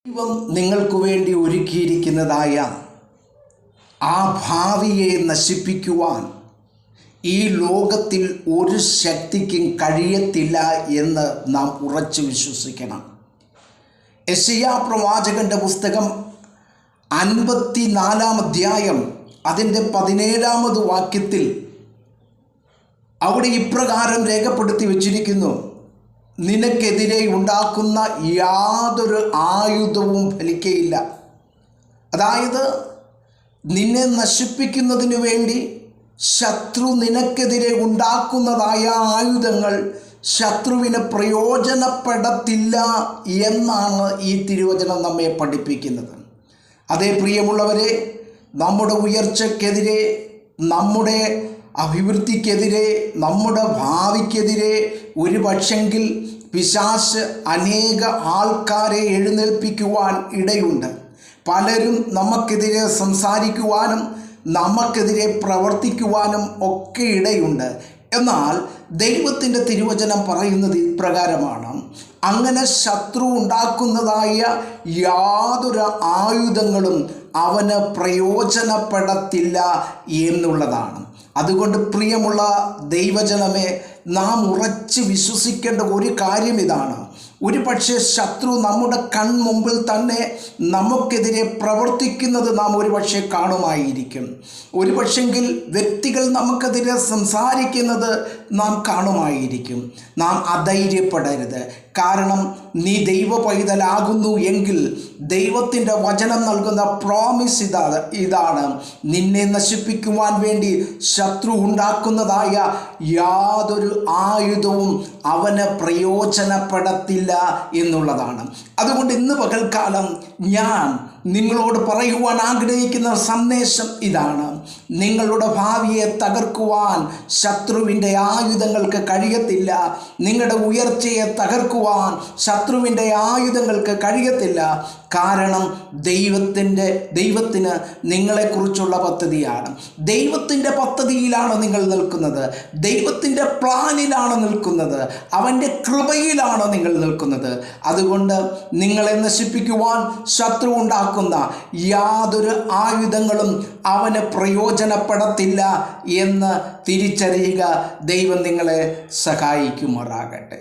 ദൈവം നിങ്ങൾക്ക് വേണ്ടി ഒരുക്കിയിരിക്കുന്നതായ ആ ഭാവിയെ നശിപ്പിക്കുവാൻ ഈ ലോകത്തിൽ ഒരു ശക്തിക്കും കഴിയത്തില്ല എന്ന് നാം ഉറച്ചു വിശ്വസിക്കണം. യെശയ്യാ പ്രവാചകന്റെ പുസ്തകം 54-ാം അധ്യായം അതിൻ്റെ 17-ാമത് വാക്യത്തിൽ അവിടെ ഇപ്രകാരം രേഖപ്പെടുത്തി വച്ചിരിക്കുന്നു: നിനക്കെതിരെ ഉണ്ടാക്കുന്ന യാതൊരു ആയുധവും ഫലിക്കയില്ല. അതായത് നിന്നെ നശിപ്പിക്കുന്നതിനു വേണ്ടി ശത്രു നിനക്കെതിരെ ഉണ്ടാക്കുന്നതായ ആയുധങ്ങൾ ശത്രുവിന് പ്രയോജനപ്പെടത്തില്ല എന്നാണ് ഈ തിരുവചനം നമ്മെ പഠിപ്പിക്കുന്നത്. അതേ പ്രിയമുള്ളവരെ, നമ്മുടെ ഉയർച്ചയ്ക്കെതിരെ, നമ്മുടെ അഭിവൃദ്ധിക്കെതിരെ, നമ്മുടെ ഭാവിക്കെതിരെ ഒരു പക്ഷെങ്കിൽ പിശാച് അനേക ആൾക്കാരെ എഴുന്നേൽപ്പിക്കുവാൻ ഇടയുണ്ട്. പലരും നമുക്കെതിരെ സംസാരിക്കുവാനും നമുക്കെതിരെ പ്രവർത്തിക്കുവാനും ഒക്കെ ഇടയുണ്ട്. എന്നാൽ ദൈവത്തിൻ്റെ തിരുവചനം പറയുന്നത് ഇപ്രകാരമാണ്: അങ്ങനെ ശത്രു ഉണ്ടാക്കുന്നതായ യാതൊരു ആയുധങ്ങളും അവന് പ്രയോജനപ്പെടത്തില്ല എന്നുള്ളതാണ്. അതുകൊണ്ട് പ്രിയമുള്ള ദൈവജനമേ, നാം ഉറച്ച് വിശ്വസിക്കേണ്ട ഒരു കാര്യം ഇതാണ്: ഒരു പക്ഷേ ശത്രു നമ്മുടെ കൺമുമ്പിൽ തന്നെ നമുക്കെതിരെ പ്രവർത്തിക്കുന്നത് നാം ഒരു പക്ഷേ കാണുമായിരിക്കും. ഒരു പക്ഷെങ്കിൽ വ്യക്തികൾ നമുക്കെതിരെ സംസാരിക്കുന്നത് നാം കാണുമായിരിക്കും. നാം അധൈര്യപ്പെടരുത്. കാരണം നീ ദൈവ പൈതലാകുന്നു എങ്കിൽ ദൈവത്തിൻ്റെ വചനം നൽകുന്ന പ്രോമിസ് ഇതാണ്: നിന്നെ നശിപ്പിക്കുവാൻ വേണ്ടി ശത്രു ഉണ്ടാക്കുന്നതായ യാതൊരു ആയുധവും അവന് പ്രയോജനപ്പെടത്തില്ല എന്നുള്ളതാണ്. അതുകൊണ്ട് ഇന്ന് പകൽക്കാലം ഞാൻ നിങ്ങളോട് പറയുവാൻ ആഗ്രഹിക്കുന്ന സന്ദേശം ഇതാണ്: നിങ്ങളുടെ ഭാവിയെ തകർക്കുവാൻ ശത്രുവിൻ്റെ ആയുധങ്ങൾക്ക് കഴിയത്തില്ല. നിങ്ങളുടെ ഉയർച്ചയെ തകർക്കുവാൻ ശത്രുവിൻ്റെ ആയുധങ്ങൾക്ക് കഴിയത്തില്ല. കാരണം ദൈവത്തിന് നിങ്ങളെക്കുറിച്ചുള്ള പദ്ധതിയാണ്. ദൈവത്തിൻ്റെ പദ്ധതിയിലാണ് നിങ്ങൾ നിൽക്കുന്നത്. ദൈവത്തിൻ്റെ പ്ലാനിലാണ് നിൽക്കുന്നത്. അവൻ്റെ കൃപയിലാണ് നിങ്ങൾ നിൽക്കുന്നത്. അതുകൊണ്ട് നിങ്ങളെ നശിപ്പിക്കുവാൻ ശത്രു ഉണ്ടാക്കുന്ന യാതൊരു ആയുധങ്ങളും അവന് പ്രയോജനപ്പെടത്തില്ല എന്ന് തിരിച്ചറിയുക. ദൈവം നിങ്ങളെ സഹായിക്കുമാറാകട്ടെ.